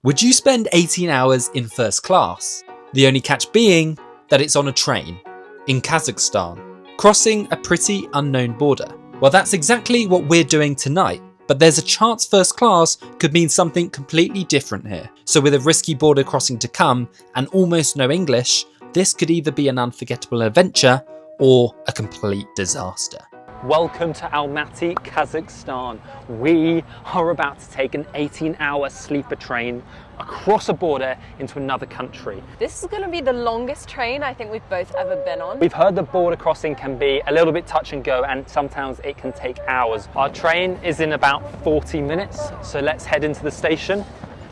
Would you spend 18 hours in first class? The only catch being that it's on a train in Kazakhstan, crossing a pretty unknown border. Well, that's exactly what we're doing tonight, but there's a chance first class could mean something completely different here. So with a risky border crossing to come and almost no English, this could either be an unforgettable adventure or a complete disaster. Welcome to Almaty, Kazakhstan. We are about to take an 18-hour sleeper train across a border into another country. This is going to be the longest train I think we've both ever been on. We've heard the border crossing can be a little bit touch and go, and sometimes it can take hours. Our train is in about 40 minutes, so let's head into the station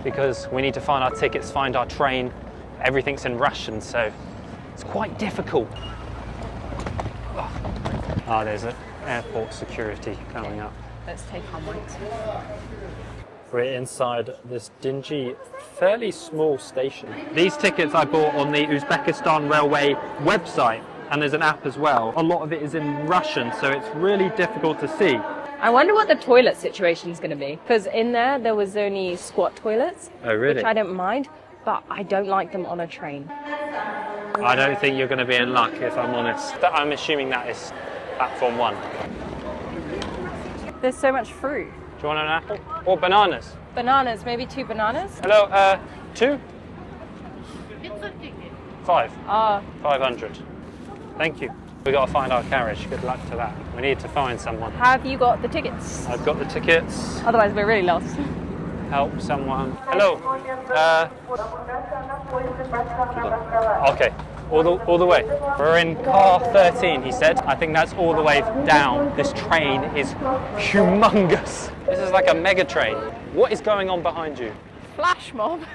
because we need to find our tickets, find our train. Everything's in Russian, so it's quite difficult. Oh, there's an airport security coming up. Let's take our mics. We're inside this dingy, fairly small station. These tickets I bought on the Uzbekistan Railway website, and there's an app as well. A lot of it is in Russian, so it's really difficult to see. I wonder what the toilet situation is going to be, because in there was only squat toilets. Oh, really? Which I don't mind, but I don't like them on a train. I don't think you're going to be in luck, if I'm honest. I'm assuming that is platform 1. There's so much fruit. Do you want an apple? Or bananas? Bananas, maybe 2 bananas? Hello, 2? 5. 500. Thank you. We got to find our carriage. Good luck to that. We need to find someone. Have you got the tickets? I've got the tickets. Otherwise we're really lost. Help someone. Hello. Okay. All the way. We're in car 13, he said. I think that's all the way down. This train is humongous. This is like a mega train. What is going on behind you? Flash mob.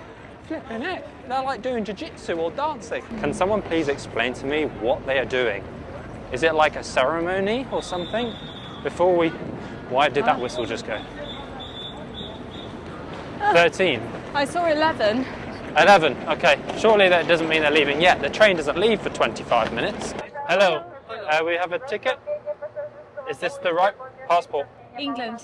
Flipping heck. They're like doing jiu-jitsu or dancing. Can someone please explain to me what they are doing? Is it like a ceremony or something? Before we... Why did that whistle just go? 13. I saw 11. 11, okay. Surely that doesn't mean they're leaving yet. The train doesn't leave for 25 minutes. Hello, we have a ticket. Is this the right passport? England.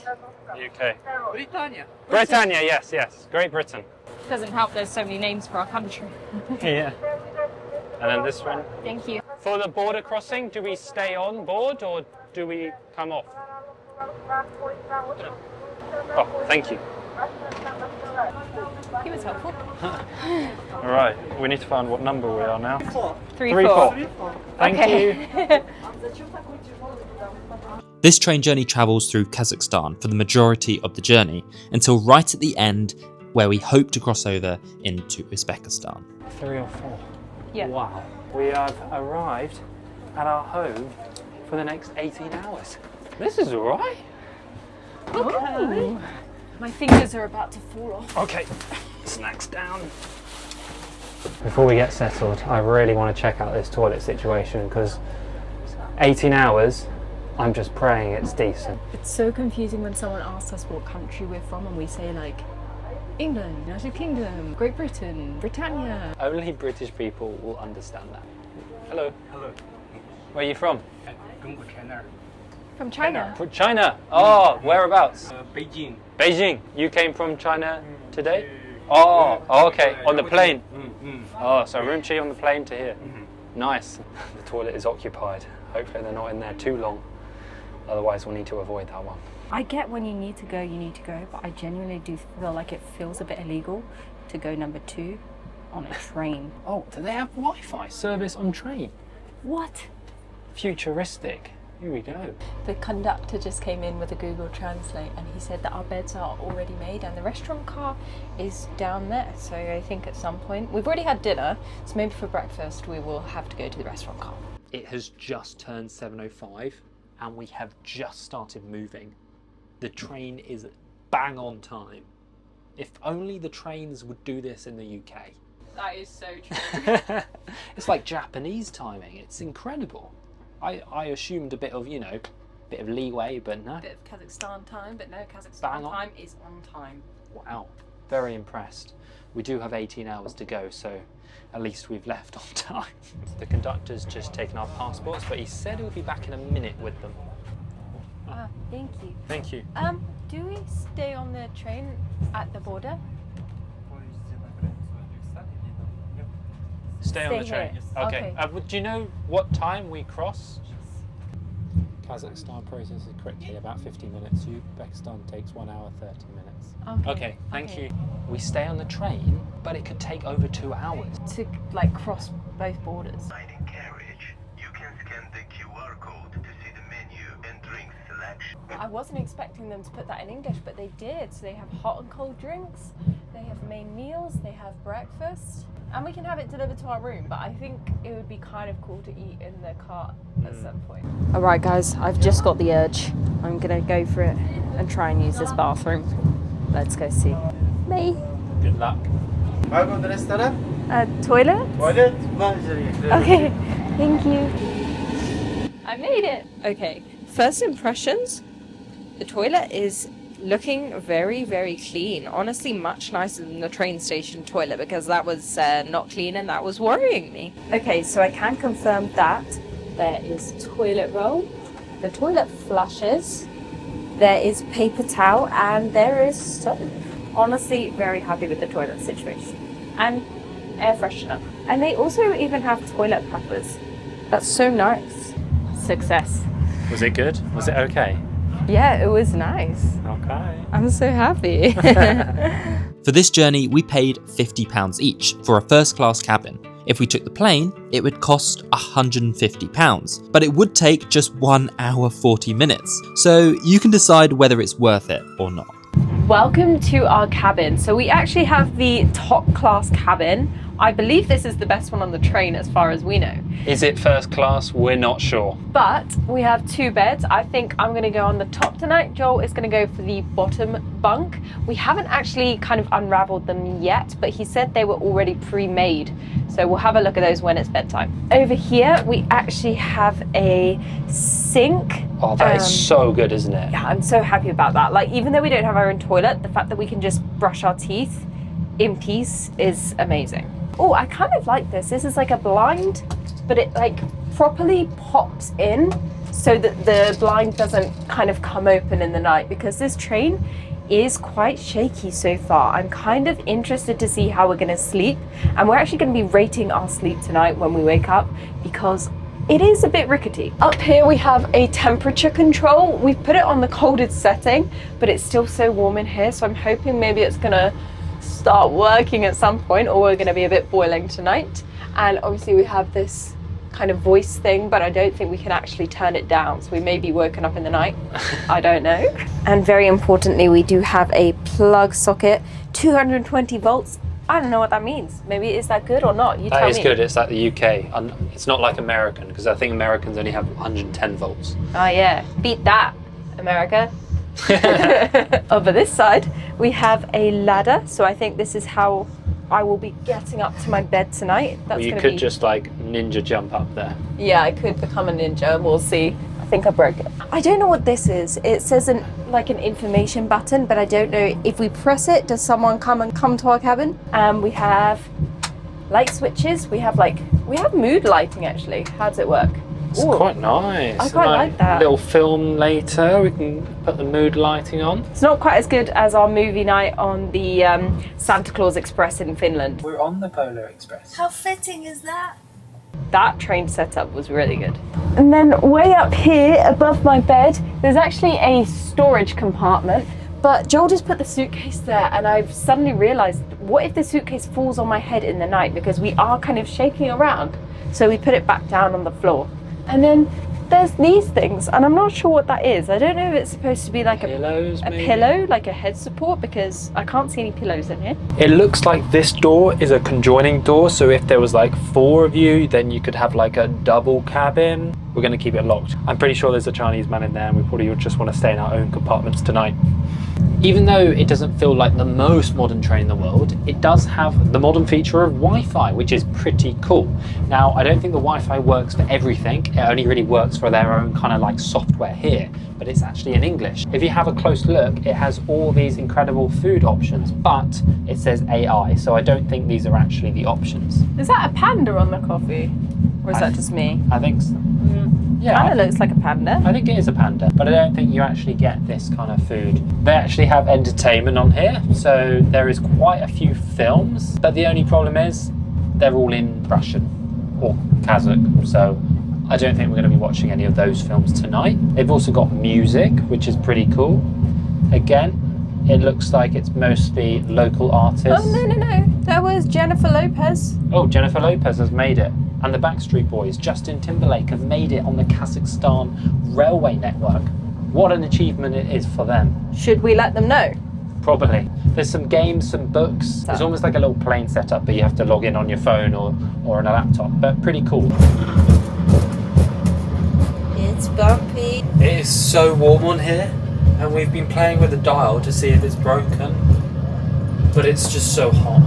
UK. Britannia, yes. Great Britain. Doesn't help there's so many names for our country. Yeah. And then this one. Thank you. For the border crossing, do we stay on board or do we come off? Oh, thank you. He was helpful. All right, we need to find what number we are now. 3-4. Thank you. This train journey travels through Kazakhstan for the majority of the journey until right at the end where we hope to cross over into Uzbekistan. 3 or 4. Yeah. Wow. We have arrived at our home for the next 18 hours. This is all right. Okay. My fingers are about to fall off. Okay, snacks down. Before we get settled, I really want to check out this toilet situation because 18 hours, I'm just praying it's decent. It's so confusing when someone asks us what country we're from and we say like England, United Kingdom, Great Britain, Britannia. Only British people will understand that. Hello. Hello. Where are you from? From China. From China. Oh, whereabouts? Beijing. Beijing. You came from China today? Oh, okay. On the plane. Oh, so Rumchi on the plane to here. Nice. The toilet is occupied. Hopefully they're not in there too long. Otherwise we'll need to avoid that one. I get when you need to go, but I genuinely do feel like it feels a bit illegal to go number 2 on a train. Oh, do they have Wi-Fi service on train? What? Futuristic. Here we go. The conductor just came in with a Google Translate and he said that our beds are already made and the restaurant car is down there. So I think at some point, we've already had dinner, so maybe for breakfast we will have to go to the restaurant car. It has just turned 7:05 and we have just started moving. The train is bang on time. If only the trains would do this in the UK. That is so true. It's like Japanese timing. It's incredible. I assumed a bit of, bit of leeway, but no. A bit of Kazakhstan time, but no, Kazakhstan Bang on. time is on time. Wow, very impressed. We do have 18 hours to go, so at least we've left on time. The conductor's just taken our passports, but he said he'll be back in a minute with them. Thank you. Thank you. Do we stay on the train at the border? Stay on the Stay train. here. Okay. Okay. Do you know what time we cross? Kazakhstan processes quickly, about 50 minutes. Uzbekistan takes 1 hour 30 minutes. Okay, thank you. We stay on the train, but it could take over 2 hours. To like cross both borders. Dining carriage, you can scan the QR code to see the menu and drink selection. I wasn't expecting them to put that in English, but they did. So they have hot and cold drinks, they have main meals, they have breakfast, and we can have it delivered to our room. But I think it would be kind of cool to eat in the car at some point. All right, guys, I've just got the urge. I'm gonna go for it and try and use this bathroom. Let's go see. Me. Good luck. Toilet? Okay, thank you. I made it. Okay, first impressions. The toilet is looking very, very clean. Honestly, much nicer than the train station toilet because that was not clean and that was worrying me. Okay, so I can confirm that there is toilet roll, the toilet flushes, there is paper towel, and there is soap. Honestly, very happy with the toilet situation. And air freshener. And they also even have toilet peppers. That's so nice. Success. Was it good? Was it okay? Yeah, it was nice. Okay. I'm so happy. For this journey, we paid £50 each for a first class cabin. If we took the plane, it would cost £150, but it would take just 1 hour 40 minutes. So you can decide whether it's worth it or not. Welcome to our cabin. So we actually have the top class cabin. I believe this is the best one on the train as far as we know. Is it first class? We're not sure. But we have 2 beds. I think I'm gonna go on the top tonight. Joel is gonna go for the bottom bunk. We haven't actually kind of unraveled them yet, but he said they were already pre-made. So we'll have a look at those when it's bedtime. Over here, we actually have a sink. Oh, that is so good, isn't it? Yeah, I'm so happy about that. Like, even though we don't have our own toilet, the fact that we can just brush our teeth in peace is amazing. Oh, I kind of like this. This is like a blind, but it like properly pops in so that the blind doesn't kind of come open in the night, because this train is quite shaky so far. I'm kind of interested to see how we're going to sleep, and we're actually going to be rating our sleep tonight when we wake up because it is a bit rickety. Up here we have a temperature control. We've put it on the coldest setting, but it's still so warm in here, so I'm hoping maybe it's gonna start working at some point, or we're gonna be a bit boiling tonight. And obviously we have this kind of voice thing, but I don't think we can actually turn it down, so we may be woken up in the night. I don't know. And very importantly, we do have a plug socket, 220 volts. I don't know what that means. Maybe is that good or not? You tell me. That is good. It's like the UK. It's not like American, because I think Americans only have 110 volts. Oh yeah, beat that, America. Over this side, we have a ladder. So I think this is how I will be getting up to my bed tonight. That's Well, you gonna could be... just like ninja jump up there. Yeah, I could become a ninja. We'll see. I think I broke it. I don't know what this is. It says like an information button, but I don't know if we press it, does someone come to our cabin? We have light switches. We have mood lighting actually. How does it work? It's quite nice. I quite like that. Little film later, we can put the mood lighting on. It's not quite as good as our movie night on the Santa Claus Express in Finland. We're on the Polar Express. How fitting is that? That train setup was really good. And then way up here above my bed, there's actually a storage compartment, but Joel just put the suitcase there, and I've suddenly realized, what if the suitcase falls on my head in the night, because we are kind of shaking around. So we put it back down on the floor. And then there's these things, and I'm not sure what that is. I don't know if it's supposed to be like Pillows, a maybe? pillow, like a head support, because I can't see any pillows in here. It looks like this door is a conjoining door, so if there was like 4 of you, then you could have like a double cabin. We're going to keep it locked. I'm pretty sure there's a Chinese man in there, and we probably would just want to stay in our own compartments tonight. Even though it doesn't feel like the most modern train in the world, it does have the modern feature of Wi-Fi, which is pretty cool. Now, I don't think the Wi-Fi works for everything. It only really works for their own kind of like software here, but it's actually in English. If you have a close look, it has all these incredible food options, but it says AI, so I don't think these are actually the options. Is that a panda on the coffee? Or is that just me? I think so. Yeah, Kind of looks like a panda. I think it is a panda, but I don't think you actually get this kind of food. They actually have entertainment on here, so there is quite a few films, but the only problem is they're all in Russian or Kazakh, so I don't think we're going to be watching any of those films tonight. They've also got music, which is pretty cool. Again, it looks like it's mostly local artists. Oh, no. That was Jennifer Lopez. Oh, Jennifer Lopez has made it. And the Backstreet Boys, Justin Timberlake, have made it on the Kazakhstan railway network. What an achievement it is for them. Should we let them know? Probably. There's some games, some books. It's almost like a little plane setup, but you have to log in on your phone or on a laptop. But pretty cool. It's bumpy. It is so warm on here, and we've been playing with the dial to see if it's broken, but it's just so hot.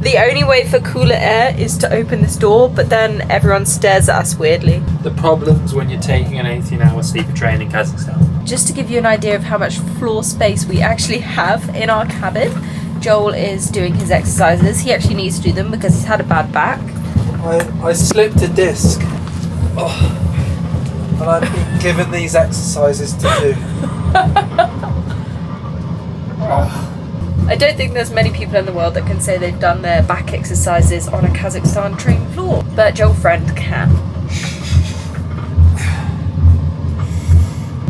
The only way for cooler air is to open this door, but then everyone stares at us weirdly. The problems when you're taking an 18-hour sleeper train in Kazakhstan. Just to give you an idea of how much floor space we actually have in our cabin, Joel is doing his exercises. He actually needs to do them because he's had a bad back. I slipped a disc. And I've been given these exercises to do. I don't think there's many people in the world that can say they've done their back exercises on a Kazakhstan train floor, but Joel Friend can.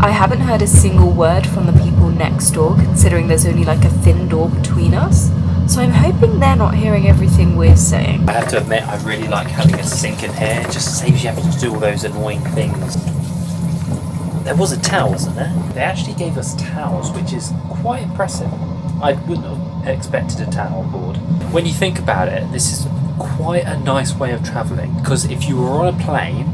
I haven't heard a single word from the people next door, considering there's only like a thin door between us. So I'm hoping they're not hearing everything we're saying. I have to admit, I really like having a sink in here. It just saves you having to do all those annoying things. There was a towel, wasn't there? They actually gave us towels, which is quite impressive. I wouldn't have expected a towel on board. When you think about it, this is quite a nice way of travelling, because if you were on a plane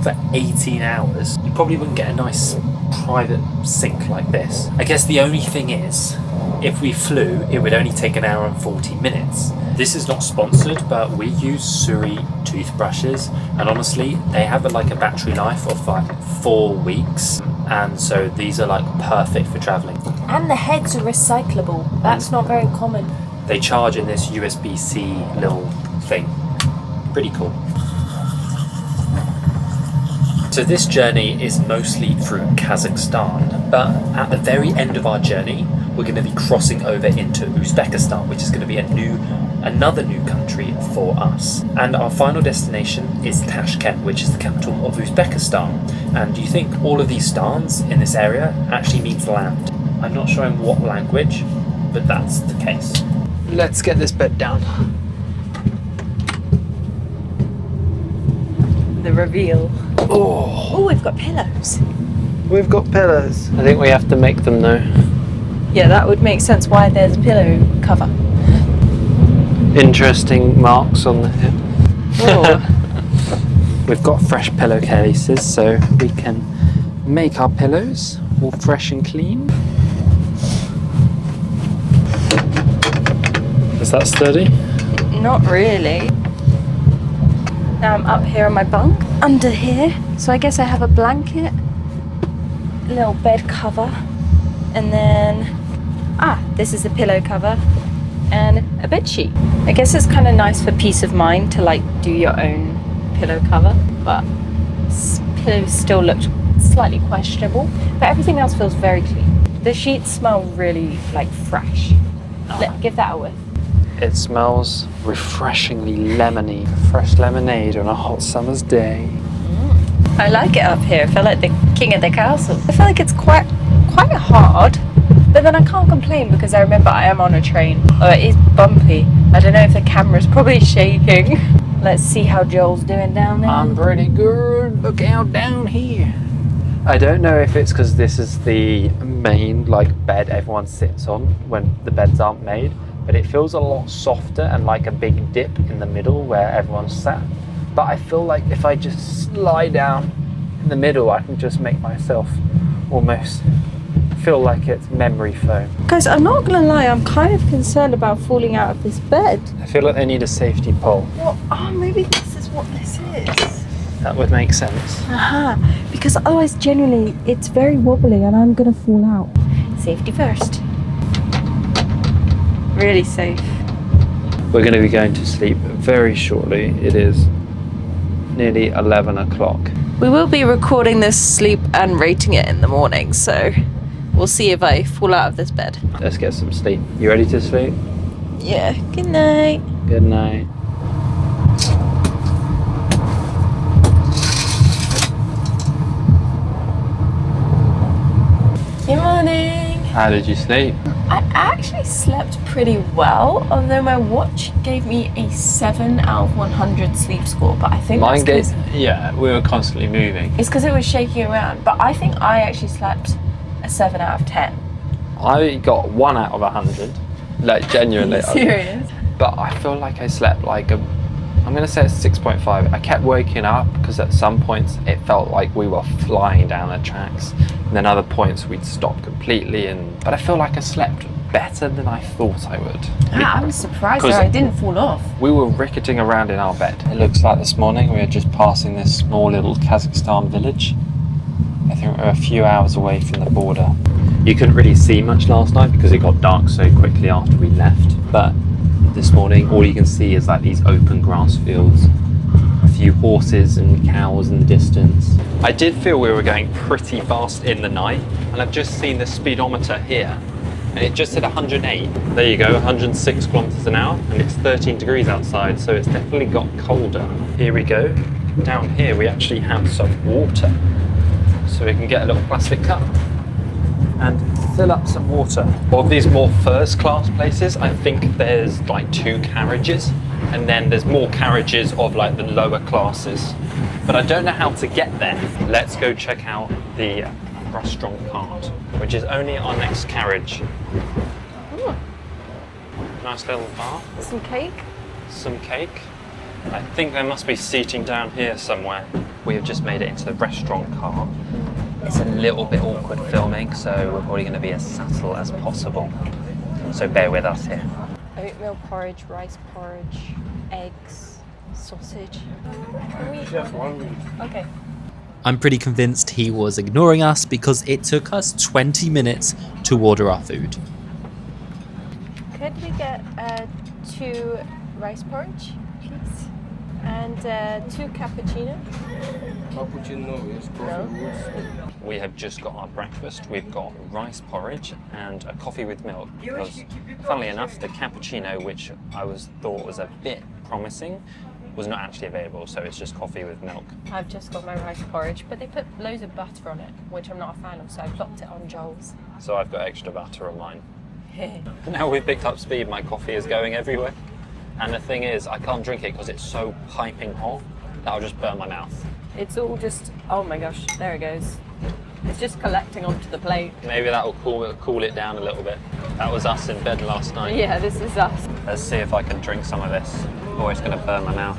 for 18 hours, you probably wouldn't get a nice private sink like this. I guess the only thing is, if we flew, it would only take an hour and 40 minutes. This is not sponsored, but we use Suri toothbrushes, and honestly, they have like a battery life of like 4 weeks, and so these are like perfect for travelling. And the heads are recyclable. That's not very common. They charge in this USB-C little thing. Pretty cool. So this journey is mostly through Kazakhstan, but at the very end of our journey, we're going to be crossing over into Uzbekistan, which is going to be another new country for us. And our final destination is Tashkent, which is the capital of Uzbekistan. And do you think all of these stans in this area actually means land? I'm not sure in what language, but that's the case. Let's get this bed down. The reveal. Oh, We've got pillows. we've got pillows. I think we have to make them though. Yeah, that would make sense why there's a pillow cover. Interesting marks on the hip. Oh. We've got fresh pillowcases, so we can make our pillows all fresh and clean. Is that sturdy? Not really. Now I'm up here on my bunk, under here. So I guess I have a blanket, a little bed cover, and then, this is the pillow cover, and a bed sheet. I guess it's kind of nice for peace of mind to like do your own pillow cover, but pillows still look slightly questionable, but everything else feels very clean. The sheets smell really like fresh. Give that a whiff. It smells refreshingly lemony. Fresh lemonade on a hot summer's day. I like it up here. I feel like the king of the castle. I feel like it's quite hard, but then I can't complain because I remember I am on a train. Oh, it is bumpy. I don't know if the camera's probably shaking. Let's see how Joel's doing down there. I'm pretty good. Look out down here. I don't know if it's because this is the main bed everyone sits on when the beds aren't made, but it feels a lot softer and like a big dip in the middle where everyone's sat. But I feel like if I just lie down in the middle, I can just make myself almost feel like it's memory foam. Guys, I'm not gonna lie, I'm kind of concerned about falling out of this bed. I feel like they need a safety pole. What? Oh, maybe this is what this is. That would make sense. Because otherwise, genuinely, it's very wobbly and I'm gonna fall out. Safety first. Really safe. We're going to be going to sleep very shortly. It is nearly 11 o'clock. We will be recording this sleep and rating it in the morning, so we'll see if I fall out of this bed. Let's get some sleep. You ready to sleep? Yeah, good night. Good night. Good morning. How did you sleep? I actually slept pretty well, although my watch gave me a 7 out of 100 sleep score, but I think Mine that's gave, yeah, we were constantly moving. it's because it was shaking around, but I think I actually slept a 7 out of 10. I got 1 out of 100, like genuinely. Serious? But I feel like I slept like I'm gonna say it's 6.5. I kept waking up because at some points it felt like we were flying down the tracks, and then other points we'd stop completely. But I feel like I slept better than I thought I would. Yeah, I was surprised 'Cause that I didn't fall off. We were ricketing around in our bed. It looks like this morning we were just passing this small little Kazakhstan village. I think we're a few hours away from the border. You couldn't really see much last night because it got dark so quickly after we left, but this morning all you can see is like these open grass fields, a few horses and cows in the distance. I did feel we were going pretty fast in the night, and I've just seen the speedometer here and it just said 108. There you go, 106 kilometers an hour, and it's 13 degrees outside, so it's definitely got colder. Here we go. Down here we actually have some water, so we can get a little plastic cup and fill up some water. Of these more first class places, I think there's like 2 carriages, and then there's more carriages of like the lower classes, but I don't know how to get there. Let's go check out the restaurant part, which is only our next carriage. Ooh, Nice little bar, some cake. some cake. I think there must be seating down here somewhere. We have just made it into the restaurant car. It's a little bit awkward filming, so we're probably going to be as subtle as possible. So bear with us here. Oatmeal porridge, rice porridge, eggs, sausage. Okay. I'm pretty convinced he was ignoring us because it took us 20 minutes to order our food. Could we get 2 rice porridge, please? And 2 cappuccino? No. We have just got our breakfast. We've got rice porridge and a coffee with milk. Because, funnily enough, the cappuccino, which I thought was a bit promising, was not actually available, so it's just coffee with milk. I've just got my rice porridge, but they put loads of butter on it, which I'm not a fan of, so I plopped it on Joel's. So I've got extra butter on mine. Now we've picked up speed, my coffee is going everywhere. And the thing is, I can't drink it because it's so piping hot that I'll just burn my mouth. It's all just, oh my gosh, there it goes. It's just collecting onto the plate. Maybe that will cool it down a little bit. That was us in bed last night. Yeah, this is us. Let's see if I can drink some of this. Oh, it's going to burn my mouth.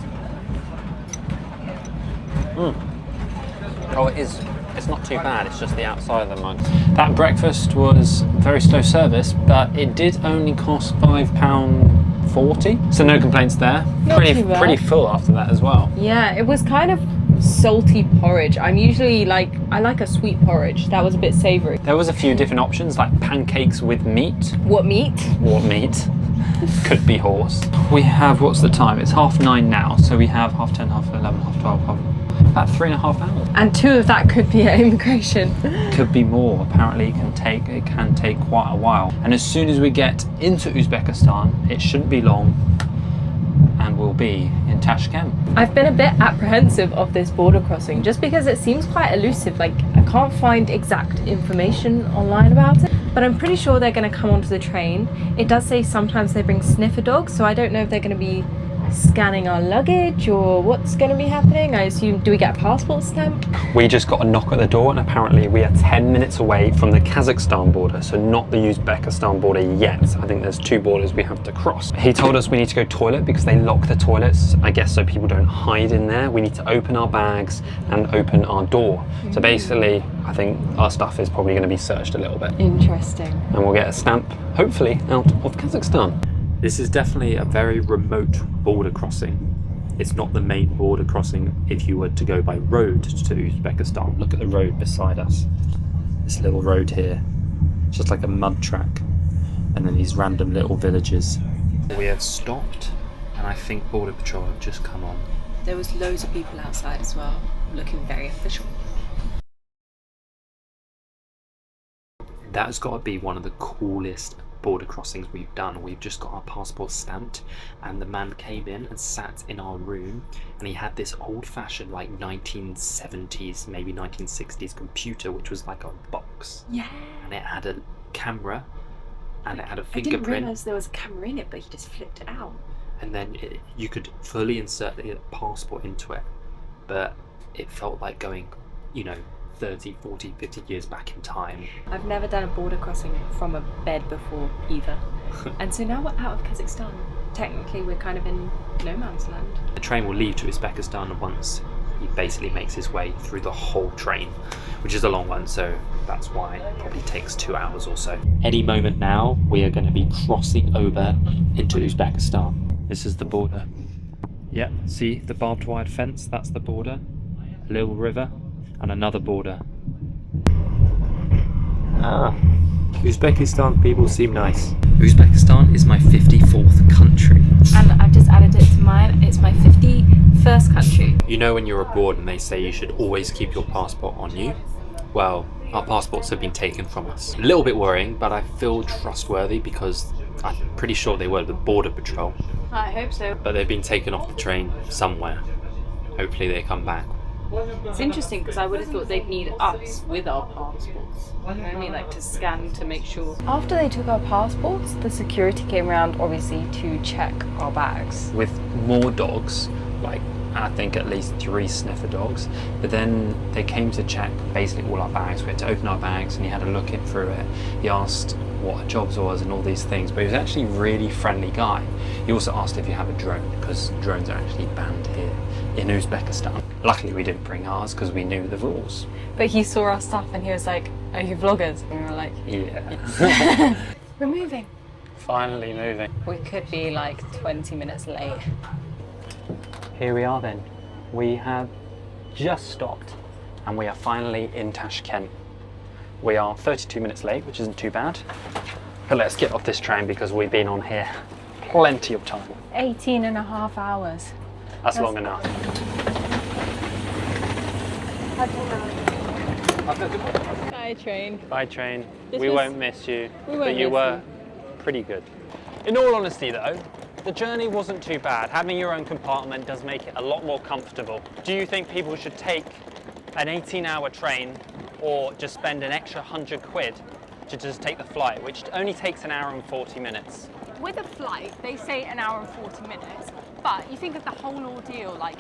Oh, it is. It's not too bad, it's just the outside of the mug. That breakfast was very slow service, but it did only cost £5.40. So no complaints there. Not too bad. Pretty full after that as well. Yeah, it was kind of salty porridge. I'm usually I like a sweet porridge. That was a bit savoury. There was a few different options, like pancakes with meat. What meat? What meat? Could be horse. We have, what's the time? It's 9:30 now, so we have 10:30, 11:30, 12:30, about 3.5 hours. And 2 of that could be at immigration. Could be more. Apparently it can take quite a while. And as soon as we get into Uzbekistan, it shouldn't be long, and we'll be in Tashkent. I've been a bit apprehensive of this border crossing just because it seems quite elusive. Like, I can't find exact information online about it, but I'm pretty sure they're going to come onto the train. It does say sometimes they bring sniffer dogs, so I don't know if they're going to be scanning our luggage or what's going to be happening. I assume, do we get a passport stamp? We just got a knock at the door, and apparently we are 10 minutes away from the Kazakhstan border, so not the Uzbekistan border yet. I think there's 2 borders we have to cross. He told us we need to go toilet because they lock the toilets, I guess so people don't hide in there. We need to open our bags and open our door. So basically, I think our stuff is probably going to be searched a little bit. Interesting. And we'll get a stamp, hopefully, out of Kazakhstan. This is definitely a very remote border crossing. It's not the main border crossing if you were to go by road to Uzbekistan. Look at the road beside us. This little road here. It's just like a mud track. And then these random little villages. We have stopped, and I think Border Patrol have just come on. There was loads of people outside as well, looking very official. That's got to be one of the coolest border crossings we've done. We've just got our passports stamped, and the man came in and sat in our room, and he had this old-fashioned like 1970s, maybe 1960s computer, which was like a box. Yeah. And it had a camera, and it had a I didn't fingerprint. realise there was a camera in it, but he just flipped it out. And then you could fully insert the passport into it, but it felt like going, you know, 30, 40, 50 years back in time. I've never done a border crossing from a bed before either. And so now we're out of Kazakhstan. Technically we're kind of in no man's land. The train will leave to Uzbekistan once he basically makes his way through the whole train, which is a long one, so that's why it probably takes 2 hours or so. Any moment now, we are going to be crossing over into Uzbekistan. This is the border. Yeah, see the barbed wire fence? That's the border. A little river and another border. Uzbekistan people seem nice. Uzbekistan is my 54th country. And I've just added it to mine. It's my 51st country. You know when you're abroad and they say you should always keep your passport on you? Well, our passports have been taken from us. A little bit worrying, but I feel trustworthy because I'm pretty sure they were the border patrol. I hope so. But they've been taken off the train somewhere. Hopefully they come back. It's interesting because I would have thought they'd need us with our passports. Only like to scan to make sure. After they took our passports, the security came around obviously to check our bags. With more dogs, like I think at least 3 sniffer dogs, but then they came to check basically all our bags. We had to open our bags and he had a look in through it. He asked what our jobs was and all these things, but he was actually a really friendly guy. He also asked if you have a drone, because drones are actually banned here in Uzbekistan. Luckily we didn't bring ours because we knew the rules. But he saw our stuff and he was like, "Are you vloggers?" And we were like, Yeah. "We're moving." Finally moving. We could be like 20 minutes late. Here we are then. We have just stopped and we are finally in Tashkent. We are 32 minutes late, which isn't too bad. But let's get off this train because we've been on here plenty of time. 18 and a half hours. That's long enough. Bye, train. Bye train. This We was- won't miss you, we won't but you miss were you. pretty good. In all honesty though, the journey wasn't too bad. Having your own compartment does make it a lot more comfortable. Do you think people should take an 18-hour train or just spend an extra 100 quid to just take the flight, which only takes an hour and 40 minutes? With a flight, they say an hour and 40 minutes, but you think of the whole ordeal, like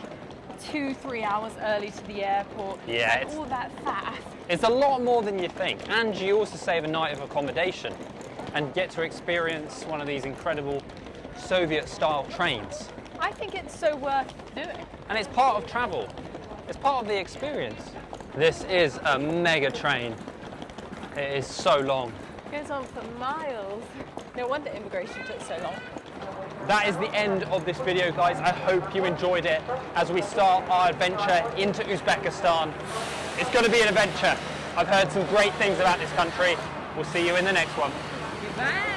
2-3 hours early to the airport, Yeah, and it's- all that faff. It's a lot more than you think, and you also save a night of accommodation and get to experience one of these incredible Soviet-style trains. I think it's so worth doing. And it's part of travel. It's part of the experience. This is a mega train. It is so long. It goes on for miles. No wonder immigration took so long. That is the end of this video, guys. I hope you enjoyed it as we start our adventure into Uzbekistan. It's going to be an adventure. I've heard some great things about this country. We'll see you in the next one. Bye.